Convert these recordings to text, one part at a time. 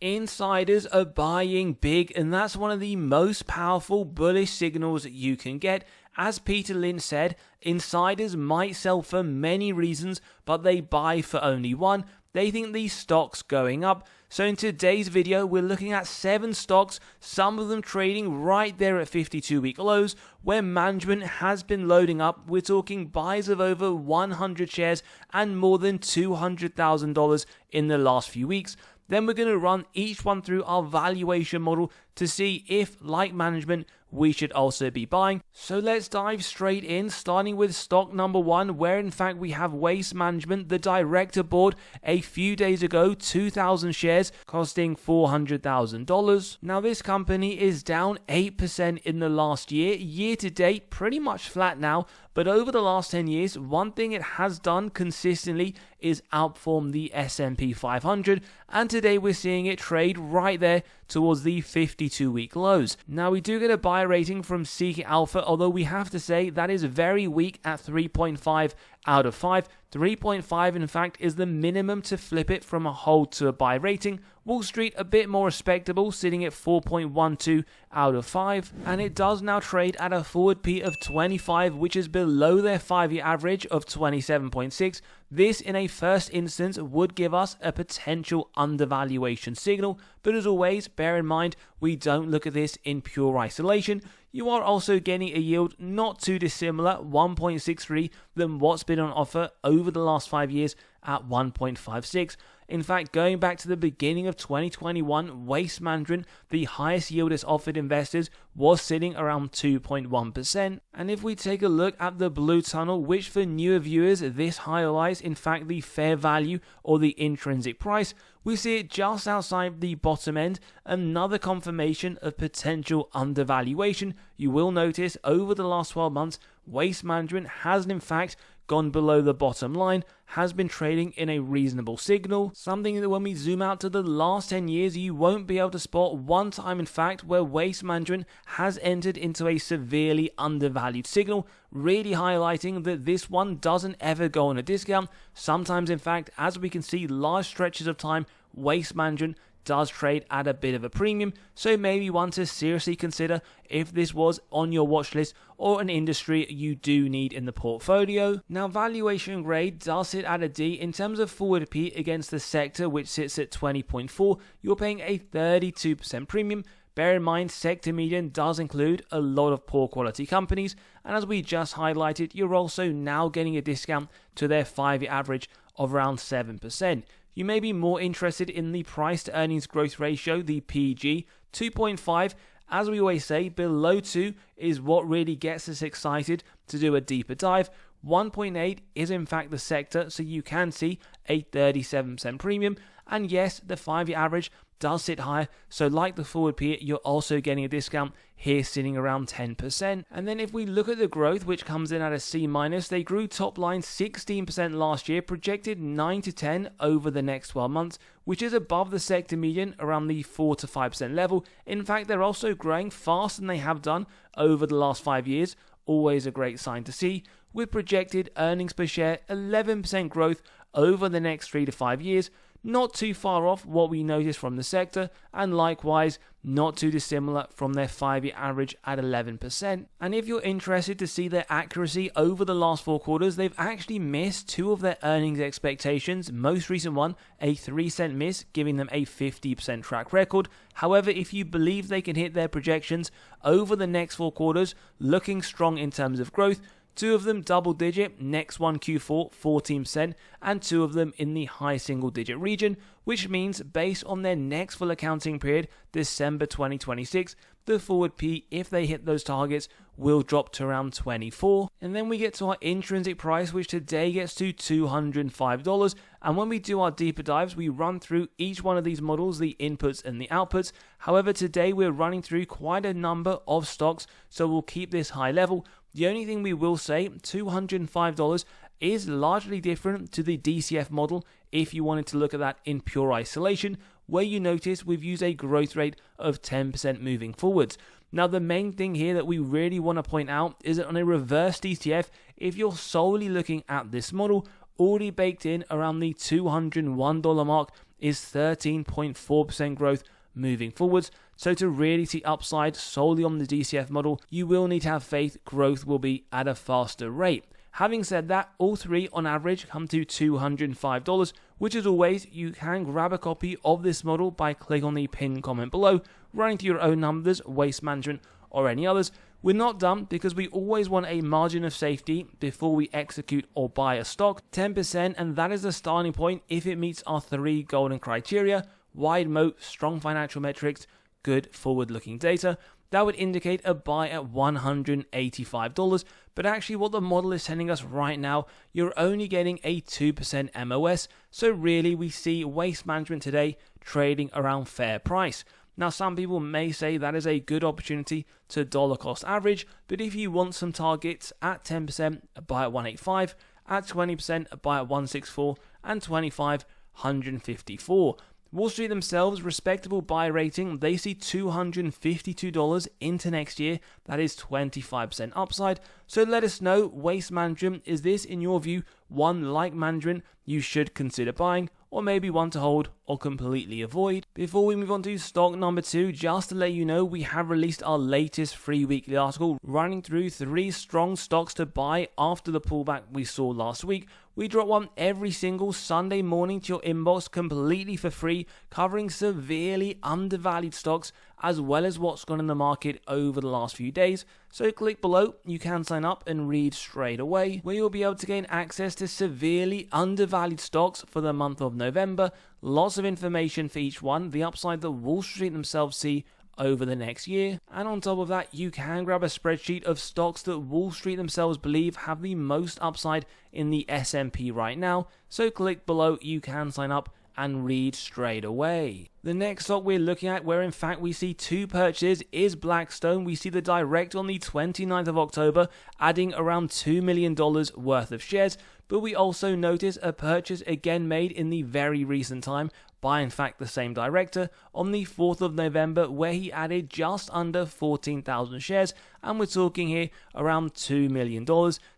Insiders are buying big, and that's one of the most powerful bullish signals you can get. As Peter Lynch said, insiders might sell for many reasons, but they buy for only one. They think the stock's going up. So in today's video, we're looking at 7 stocks, some of them trading right there at 52-week lows, where management has been loading up. We're talking buys of over 100 shares and more than $200,000 in the last few weeks. Then we're going to run each one through our valuation model to see if, like management, we should also be buying. So let's dive straight in, starting with stock number 1, where in fact we have Waste Management. The director bought a few days ago 2,000 shares costing $400,000. Now this company is down 8% in the last year. Year to date, pretty much flat now. But over the last 10 years, one thing it has done consistently is outperform the S&P 500. And today we're seeing it trade right there towards the 52-week lows. Now we do get a buy rating from Seeking Alpha, although we have to say that is very weak at 3.5 out of 5. 3.5 in fact is the minimum to flip it from a hold to a buy rating. Wall Street a bit more respectable, sitting at 4.12 out of 5, and it does now trade at a forward P of 25, which is below their 5-year average of 27.6. This in a first instance would give us a potential undervaluation signal, but as always, bear in mind we don't look at this in pure isolation. You are also getting a yield not too dissimilar, 1.63, than what's been on offer over the last 5 years at 1.56. In fact, going back to the beginning of 2021, Waste Management, the highest yield it's offered investors, was sitting around 2.1%. And if we take a look at the blue tunnel, which for newer viewers, this highlights in fact the fair value or the intrinsic price, we see it just outside the bottom end, another confirmation of potential undervaluation. You will notice over the last 12 months, Waste Management has in fact gone below the bottom line, has been trading in a reasonable signal, something that when we zoom out to the last 10 years, you won't be able to spot one time in fact where Waste Management has entered into a severely undervalued signal, really highlighting that this one doesn't ever go on a discount. Sometimes in fact, as we can see, large stretches of time, Waste Management does trade at a bit of a premium, so maybe one to seriously consider if this was on your watch list or an industry you do need in the portfolio. Now valuation grade does sit at a D. In terms of forward P against the sector, which sits at 20.4, you're paying a 32% premium. Bear in mind, sector median does include a lot of poor quality companies, and as we just highlighted, you're also now getting a discount to their 5-year average of around 7%. You may be more interested in the price to earnings growth ratio, the PEG, 2.5. As we always say, below 2 is what really gets us excited to do a deeper dive. 1.8 is in fact the sector, so you can see a 37% premium. And yes, the 5-year average does sit higher, so like the forward P, you're also getting a discount here sitting around 10%. And then if we look at the growth, which comes in at a C-, they grew top line 16% last year, projected 9 to 10 over the next 12 months, which is above the sector median around the 4 to 5% level. In fact, they're also growing faster than they have done over the last 5 years, always a great sign to see, with projected earnings per share 11% growth over the next 3 to 5 years. Not too far off what we noticed from the sector, and likewise not too dissimilar from their 5-year average at 11%. And if you're interested to see their accuracy over the last 4 quarters, they've actually missed 2 of their earnings expectations. Most recent one, a 3-cent miss, giving them a 50% track record. However, if you believe they can hit their projections over the next 4 quarters, looking strong in terms of growth, 2 of them double digit, next one Q4 14%, and 2 of them in the high single digit region, which means based on their next full accounting period, December 2026, the forward P, if they hit those targets, will drop to around 24. And then we get to our intrinsic price, which today gets to $205. And when we do our deeper dives, we run through each one of these models, the inputs and the outputs. However, today we're running through quite a number of stocks, so we'll keep this high level. The only thing we will say, $205 is largely different to the DCF model if you wanted to look at that in pure isolation, where you notice we've used a growth rate of 10% moving forwards. Now, the main thing here that we really want to point out is that on a reverse DCF, if you're solely looking at this model, already baked in around the $201 mark is 13.4% growth moving forwards. So to really see upside solely on the DCF model, you will need to have faith growth will be at a faster rate. Having said that, all three on average come to $205, which as always, you can grab a copy of this model by clicking on the pinned comment below, running through your own numbers, waste management, or any others. We're not done because we always want a margin of safety before we execute or buy a stock, 10%, and that is the starting point if it meets our three golden criteria: wide moat, strong financial metrics, good forward-looking data. That would indicate a buy at $185, but actually what the model is telling us right now, you're only getting a 2% MOS, so really we see waste management today trading around fair price. Now some people may say that is a good opportunity to dollar cost average, but if you want some targets at 10%, a buy at 185, at 20%, a buy at 164, and 25, 154. Wall Street themselves, respectable buy rating, they see $252 into next year. That is 25% upside. So let us know, waste management, is this in your view one like management you should consider buying, or maybe one to hold or completely avoid? Before we move on to stock number 2, just to let you know, we have released our latest free weekly article running through 3 strong stocks to buy after the pullback we saw last week. We drop one every single Sunday morning to your inbox completely for free, covering severely undervalued stocks as well as what's gone in the market over the last few days. So click below, you can sign up and read straight away, where you'll be able to gain access to severely undervalued stocks for the month of November. Lots of information for each one, the upside that Wall Street themselves see over the next year, and on top of that you can grab a spreadsheet of stocks that Wall Street themselves believe have the most upside in the S&P right now. So click below, you can sign up and read straight away. The next stock we're looking at, where in fact we see 2 purchases, is Blackstone. We see the direct on the 29th of October adding around $2 million worth of shares, but we also notice a purchase again made in the very recent time by in fact the same director on the 4th of November, where he added just under 14,000 shares, and we're talking here around $2 million.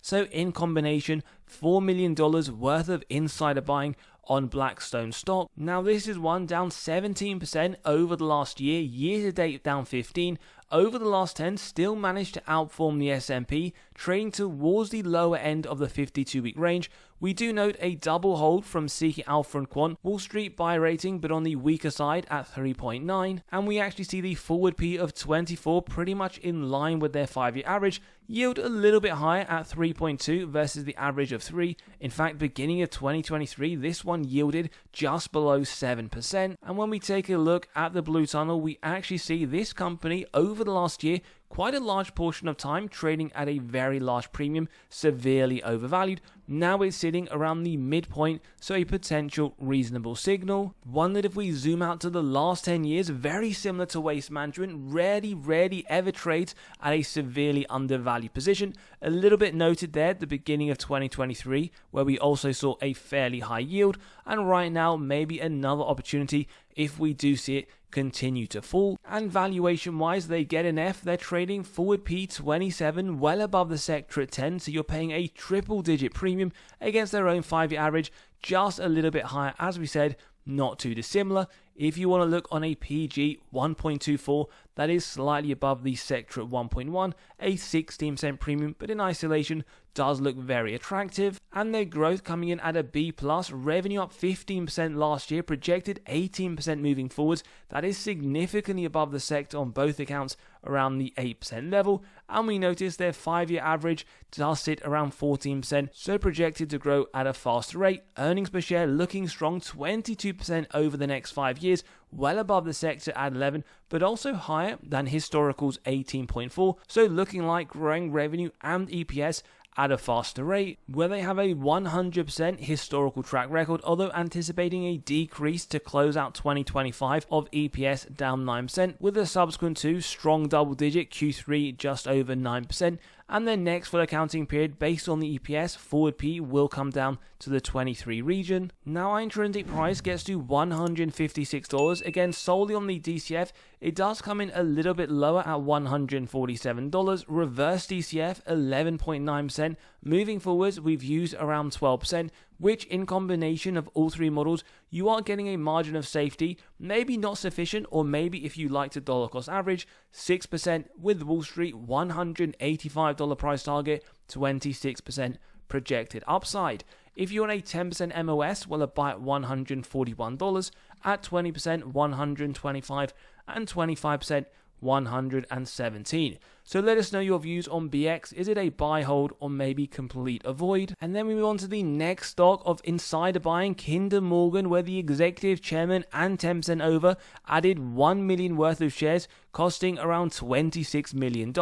So in combination, $4 million worth of insider buying on Blackstone stock. Now this is one down 17% over the last year, year to date down 15%. Over the last 10, still managed to outperform the S&P, trading towards the lower end of the 52-week range. We do note a double hold from Seeking Alpha and Quant. Wall Street buy rating, but on the weaker side at 3.9. And we actually see the forward P of 24 pretty much in line with their 5-year average. Yield a little bit higher at 3.2 versus the average of 3. In fact, beginning of 2023, this one yielded just below 7%. And when we take a look at the blue tunnel, we actually see this company over the last year, quite a large portion of time trading at a very large premium, severely overvalued. Now it's sitting around the midpoint, so a potential reasonable signal. One that if we zoom out to the last 10 years, very similar to waste management, rarely ever trades at a severely undervalued position. A little bit noted there at the beginning of 2023, where we also saw a fairly high yield, and right now maybe another opportunity if we do see it continue to fall. And valuation wise, they get an F. They're trading forward P 27, well above the sector at 10, so you're paying a triple digit premium against their own 5-year average, just a little bit higher, as we said, not too dissimilar. If you want to look on a PG 1.24, that is slightly above the sector at 1.1, a 16% premium, but in isolation does look very attractive. And their growth coming in at a B+, revenue up 15% last year, projected 18% moving forwards. That is significantly above the sector on both accounts, around the 8% level. And we notice their 5-year average does sit around 14%, so projected to grow at a faster rate. Earnings per share looking strong, 22% over the next 5 years, well above the sector at 11, but also higher than historical's 18.4, so looking like growing revenue and EPS at a faster rate, where they have a 100% historical track record, although anticipating a decrease to close out 2025 of EPS down 9%, with a subsequent to strong double-digit Q3 just over 9%, and their next full accounting period based on the EPS forward P will come down to the 23 region. Now our intrinsic price gets to $156, again solely on the DCF. It does come in a little bit lower at $147. Reverse DCF 11.9% Moving forwards, we've used around 12%, which in combination of all three models, you are getting a margin of safety, maybe not sufficient, or maybe if you like to dollar cost average, 6% with Wall Street $185 price target, 26% projected upside. If you want a 10% MOS, well, a buy at $141, at 20% $125, and 25% $117. So let us know your views on BX. Is it a buy, hold, or maybe complete avoid? And then we move on to the next stock of insider buying, Kinder Morgan, where the executive chairman and 10% over added 1 million worth of shares, costing around $26 million.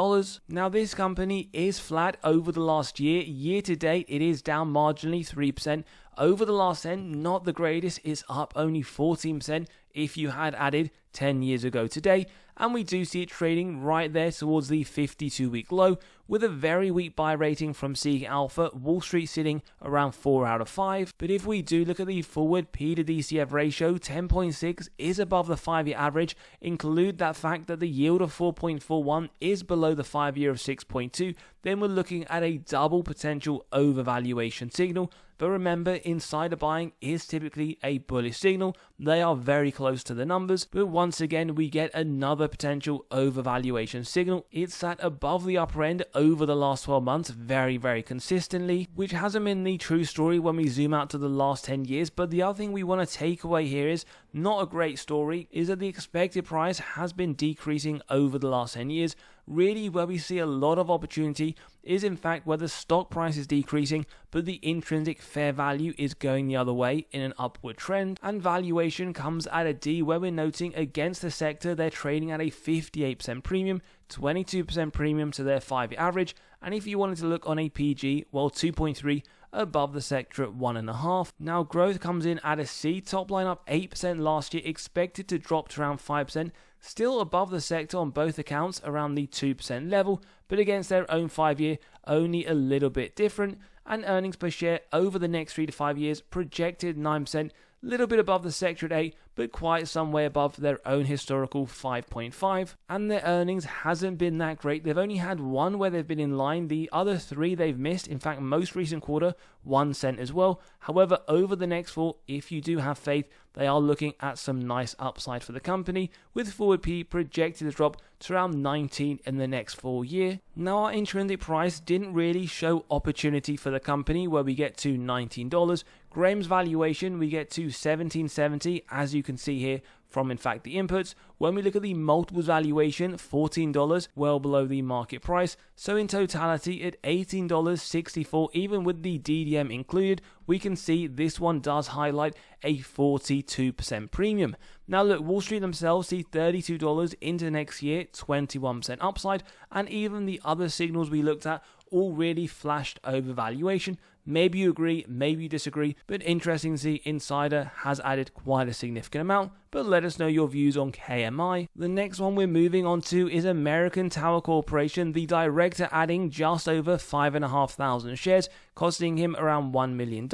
Now this company is flat over the last year. Year to date, it is down marginally 3%. Over the last 10, not the greatest, it's up only 14% if you had added 10 years ago today. And we do see it trading right there towards the 52-week low with a very weak buy rating from Seeking Alpha, Wall Street sitting around 4 out of 5. But if we do look at the forward P to DCF ratio, 10.6 is above the 5-year average. Include that fact that the yield of 4.41 is below the 5-year of 6.2, then we're looking at a double potential overvaluation signal. But remember, insider buying is typically a bullish signal. They are very close to the numbers, but once again, we get another potential overvaluation signal. It's sat above the upper end over the last 12 months very, very consistently, which hasn't been the true story when we zoom out to the last 10 years. But the other thing we want to take away here is not a great story, is that the expected price has been decreasing over the last 10 years. Really, where we see a lot of opportunity is in fact where the stock price is decreasing, but the intrinsic fair value is going the other way in an upward trend. And valuation comes at a D, where we're noting against the sector, they're trading at a 58% premium, 22% premium to their 5-year average. And if you wanted to look on a PG, well, 2.3 above the sector at 1.5. Now growth comes in at a C, top line up 8% last year, expected to drop to around 5%. Still above the sector on both accounts, around the 2% level, but against their own 5-year, only a little bit different. And earnings per share over the next 3 to 5 years projected 9%, little bit above the sector at 8, but quite some way above their own historical 5.5. And their earnings hasn't been that great. They've only had one where they've been in line. The other 3 they've missed. In fact, most recent quarter, 1 cent as well. However, over the next 4, if you do have faith, they are looking at some nice upside for the company, with forward P projected to drop to around 19 in the next 4 years. Now our intrinsic price didn't really show opportunity for the company, where we get to $19. Graham's valuation, we get to $17.70, as you can see here from in fact the inputs. When we look at the multiples valuation, $14, well below the market price. So in totality at $18.64, even with the DDM included, we can see this one does highlight a 42% premium. Now look, Wall Street themselves see $32 into next year, 21% upside, and even the other signals we looked at all really flashed over valuation. Maybe you agree, maybe you disagree, but interesting to see Insider has added quite a significant amount. But let us know your views on KMI. The next one we're moving on to is American Tower Corporation, the director adding just over 5,500 shares, costing him around $1 million.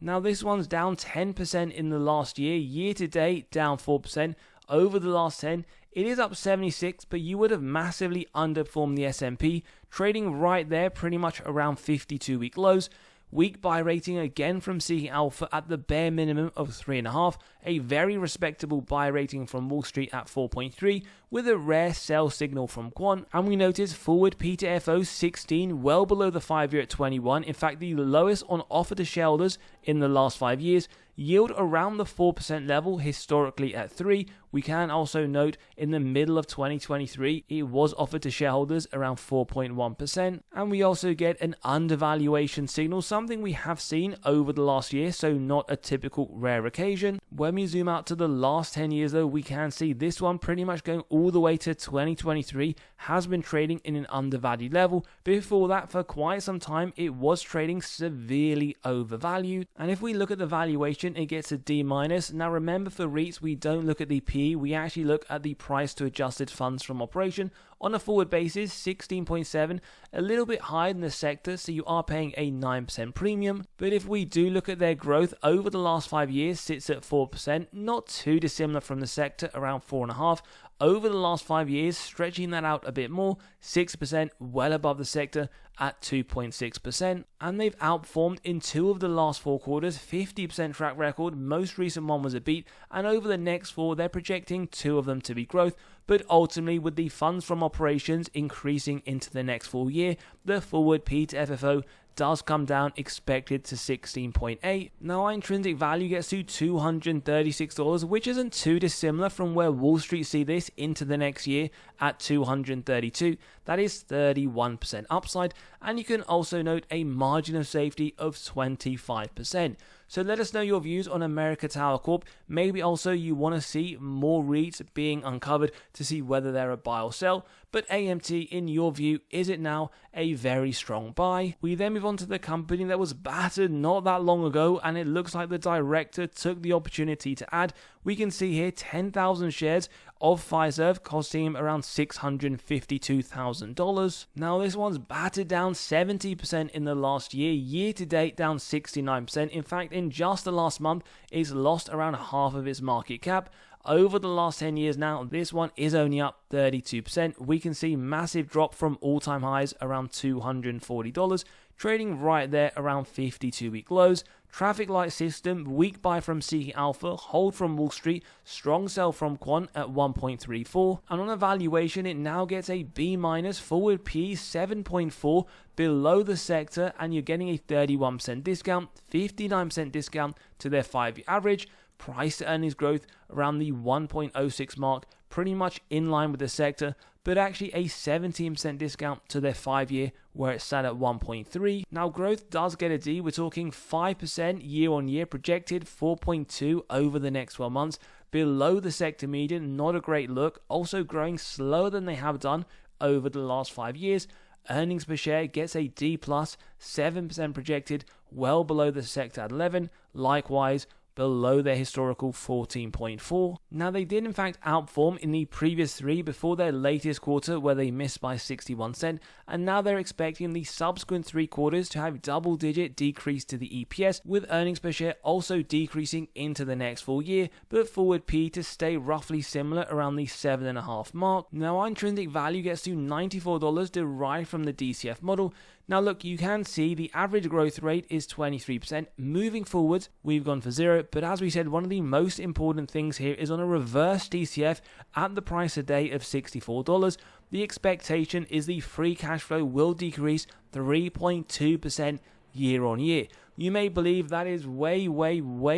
Now this one's down 10% in the last year, year to date down 4%. Over the last 10, it is up 76, but you would have massively underperformed the S&P, trading right there pretty much around 52-week lows. Weak buy rating again from Seeking Alpha at the bare minimum of 3.5, a very respectable buy rating from Wall Street at 4.3, with a rare sell signal from Quant. And we notice forward P to FO 16, well below the 5-year at 21, in fact the lowest on offer to shareholders in the last 5 years. Yield around the 4% level, historically at 3. We can also note in the middle of 2023, it was offered to shareholders around 4.1%. And we also get an undervaluation signal, something we have seen over the last year, so not a typical rare occasion. When we zoom out to the last 10 years though, we can see this one pretty much going all the way to 2023 has been trading in an undervalued level. Before that, for quite some time, it was trading severely overvalued. And if we look at the valuation, it gets a D-. Now remember, for REITs, we don't look at the P, we actually look at the price to adjusted funds from operation, On a forward basis, 16.7, a little bit higher than the sector, so you are paying a 9% premium. But if we do look at their growth over the last 5 years, sits at 4%, not too dissimilar from the sector, around 4.5%. Over the last 5 years, stretching that out a bit more, 6%, well above the sector at 2.6%. And they've outperformed in 2 of the last 4 quarters, 50% track record, most recent one was a beat, and over the next 4, they're projecting 2 of them to be growth. But ultimately, with the funds from operations increasing into the next full year, the forward P to FFO does come down, expected to 16.8. Now our intrinsic value gets to $236, which isn't too dissimilar from where Wall Street see this into the next year at $232. That is 31% upside, and you can also note a margin of safety of 25%. So let us know your views on America Tower Corp. Maybe also you want to see more REITs being uncovered to see whether they're a buy or sell. But AMT, in your view, is it now a very strong buy? We then move on to the company that was battered not that long ago, and it looks like the director took the opportunity to add. We can see here 10,000 shares of Fiserv costing him around $652,000. Now this one's battered down 70% in the last year, year to date down 69%. In fact, in just the last month, it's lost around half of its market cap. Over the last 10 years now, this one is only up 32%. We can see massive drop from all-time highs around $240, trading right there around 52-week lows. Traffic light system, weak buy from Seeking Alpha, hold from Wall Street, strong sell from Quant at 1.34. And on a valuation, it now gets a B-, forward P 7.4, below the sector, and you're getting a 31% discount, 59% discount to their 5-year average. Price to earnings growth around the 1.06 mark, pretty much in line with the sector, but actually a 17% discount to their 5-year, where it's sat at 1.3. Now growth does get a D, we're talking 5% year on year, projected 4.2 over the next 12 months, below the sector median, not a great look, also growing slower than they have done over the last 5 years. Earnings per share gets a D+, 7% projected, well below the sector at 11, likewise below their historical 14.4. Now they did in fact outperform in the previous 3 before their latest quarter where they missed by 61 cents, and now they're expecting the subsequent 3 quarters to have double-digit decrease to the EPS, with earnings per share also decreasing into the next full year, but forward P to stay roughly similar around the 7.5 mark. Now our intrinsic value gets to $94 derived from the DCF model. Now look, you can see the average growth rate is 23%. Moving forwards, we've gone for 0, but as we said, one of the most important things here is on a reverse DCF at the price a day of $64. The expectation is the free cash flow will decrease 3.2% year on year. You may believe that is way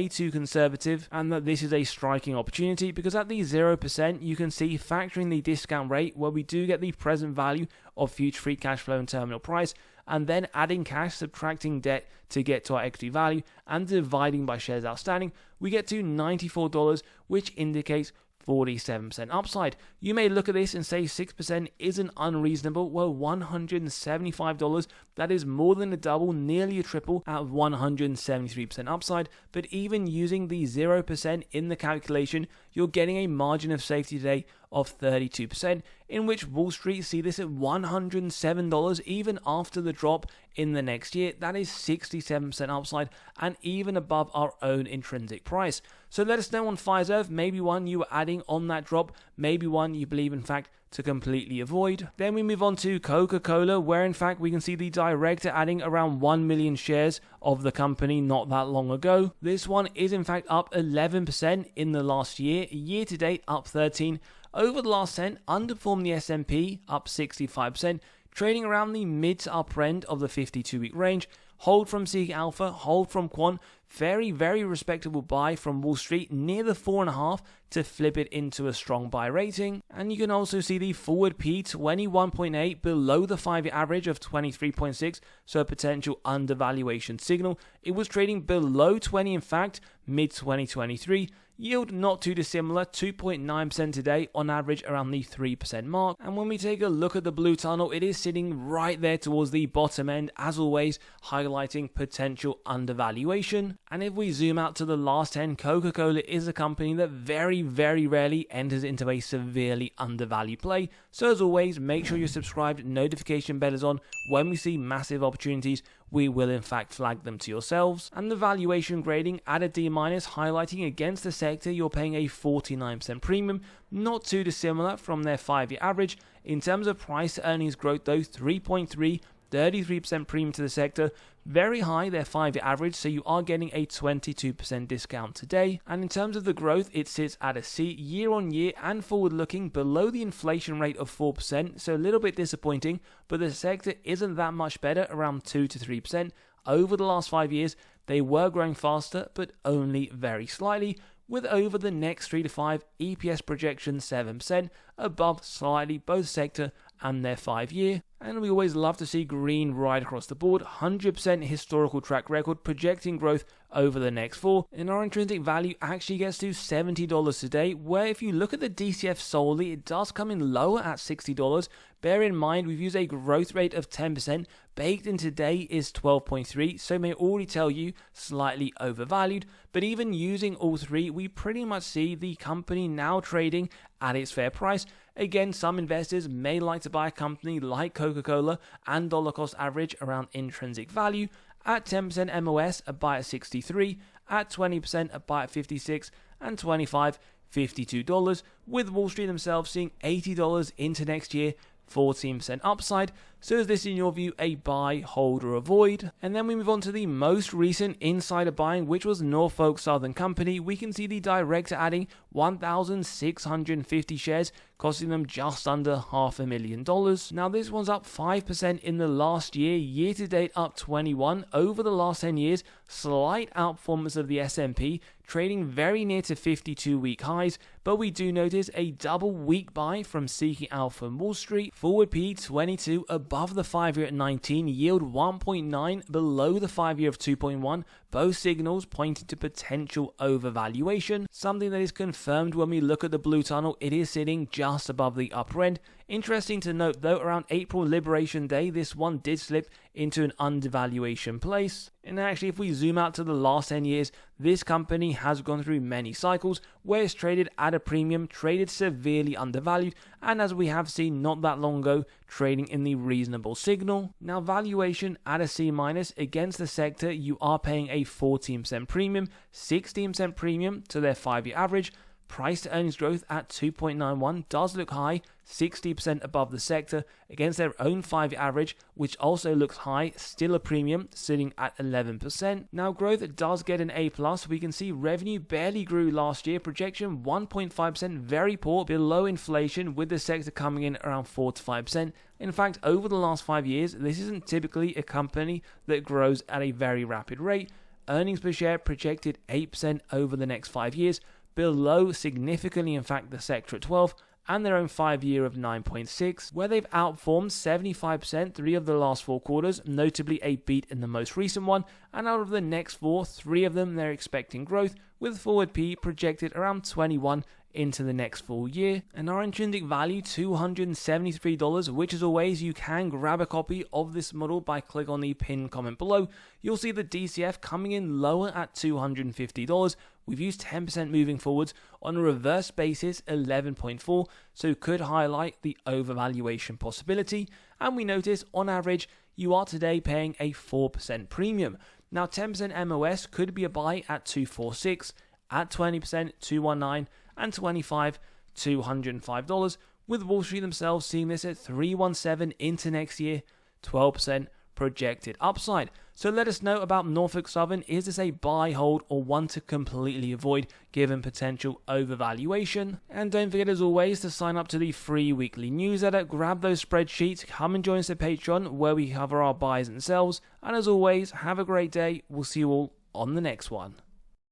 too conservative and that this is a striking opportunity, because at the 0% you can see, factoring the discount rate where we do get the present value of future free cash flow and terminal price, and then adding cash, subtracting debt to get to our equity value, and dividing by shares outstanding, we get to $94, which indicates 47% upside. You may look at this and say 6% isn't unreasonable. Well, $175, that is more than a double, nearly a triple at 173% upside. But even using the 0% in the calculation, you're getting a margin of safety today of 32%, in which Wall Street see this at $107 even after the drop in the next year. That is 67% upside and even above our own intrinsic price. So let us know on Fiserv, maybe one you were adding on that drop, maybe one you believe in fact to completely avoid. Then we move on to Coca-Cola, where in fact we can see the director adding around 1 million shares of the company not that long ago. This one is in fact up 11% in the last year, year to date up 13%. Over the last 10, underperformed the S&P, up 65%, trading around the mid to upper end of the 52-week range. Hold from Seeking Alpha, hold from Quant, very respectable buy from Wall Street, near the 4.5 to flip it into a strong buy rating. And you can also see the forward P 21.8 below the 5-year average of 23.6, so a potential undervaluation signal. It was trading below 20 in fact, mid-2023. Yield not too dissimilar, 2.9% today, on average around the 3% mark. And when we take a look at the blue tunnel, it is sitting right there towards the bottom end, as always, highlighting potential undervaluation. And if we zoom out to the last 10, Coca-Cola is a company that very, very rarely enters into a severely undervalued play. So as always, make sure you're subscribed, notification bell is on. When we see massive opportunities, we will in fact flag them to yourselves. And the valuation grading at a D-, highlighting against the sector, you're paying a 49% premium, not too dissimilar from their 5-year average. In terms of price to earnings growth though, 3.3, 33% premium to the sector, very high, their 5-year average, so you are getting a 22% discount today. And in terms of the growth, it sits at a C, year on year and forward looking, below the inflation rate of 4%, so a little bit disappointing, but the sector isn't that much better, around 2 to 3%. Over the last 5 years, they were growing faster, but only very slightly, with over the next 3 to 5 EPS projection 7%, above slightly both sector and their 5-year. And we always love to see green right across the board, 100% historical track record, projecting growth over the next 4. And our intrinsic value actually gets to $70 today, where if you look at the DCF solely, it does come in lower at $60. Bear in mind, we've used a growth rate of 10%, baked in today is 12.3, so may already tell you slightly overvalued. But even using all three, we pretty much see the company now trading at its fair price. Again, some investors may like to buy a company like Coca-Cola and dollar cost average around intrinsic value. At 10% MOS, a buy at 63, at 20% a buy at 56, and 25, $52, with Wall Street themselves seeing $80 into next year, 14% upside. So is this in your view a buy, hold or avoid? And then we move on to the most recent insider buying, which was Norfolk Southern Company. We can see the director adding 1,650 shares, costing them just under $500,000. Now this one's up 5% in the last year, year to date up 21. Over the last 10 years, slight outperformance of the S&P, trading very near to 52-week highs, but we do notice a double week buy from Seeking Alpha and Wall Street. Forward P 22 above the 5-year at 19, yield 1.9 below the 5-year of 2.1, both signals pointing to potential overvaluation, something that is confirmed when we look at the blue tunnel. It is sitting just above the upper end. Interesting to note though, around April Liberation Day, this one did slip into an undervaluation place. And actually, if we zoom out to the last 10 years, this company has gone through many cycles where it's traded at a premium, traded severely undervalued, and as we have seen not that long ago, trading in the reasonable signal. Now valuation at a C- against the sector, you are paying a 14% premium, 16% premium to their 5-year average. Price to earnings growth at 2.91 does look high, 60% above the sector against their own 5-year average, which also looks high, still a premium, sitting at 11%. Now growth does get an A+. We can see revenue barely grew last year, projection 1.5%, very poor, below inflation, with the sector coming in around 4 to 5%. In fact, over the last 5 years, this isn't typically a company that grows at a very rapid rate. Earnings per share projected 8% over the next 5 years, below significantly in fact the sector at 12, and their own 5-year of 9.6, where they've outperformed 75% 3 of the last 4 quarters, notably a beat in the most recent one, and out of the next 4, 3 of them they're expecting growth, with forward P projected around 21 into the next full year. And our intrinsic value $273, which as always you can grab a copy of this model by click on the pinned comment below. You'll see the DCF coming in lower at $250. We've used 10% moving forwards on a reverse basis, 11.4, so could highlight the overvaluation possibility. And we notice on average you are today paying a 4% premium. Now 10% MOS could be a buy at 246, at 20% 219, and 25 $205, with Wall Street themselves seeing this at 317 into next year, 12% projected upside. So let us know about Norfolk Southern. Is this a buy, hold, or one to completely avoid given potential overvaluation? And don't forget as always to sign up to the free weekly newsletter, grab those spreadsheets, come and join us at Patreon where we cover our buys and sells. And as always, have a great day. We'll see you all on the next one.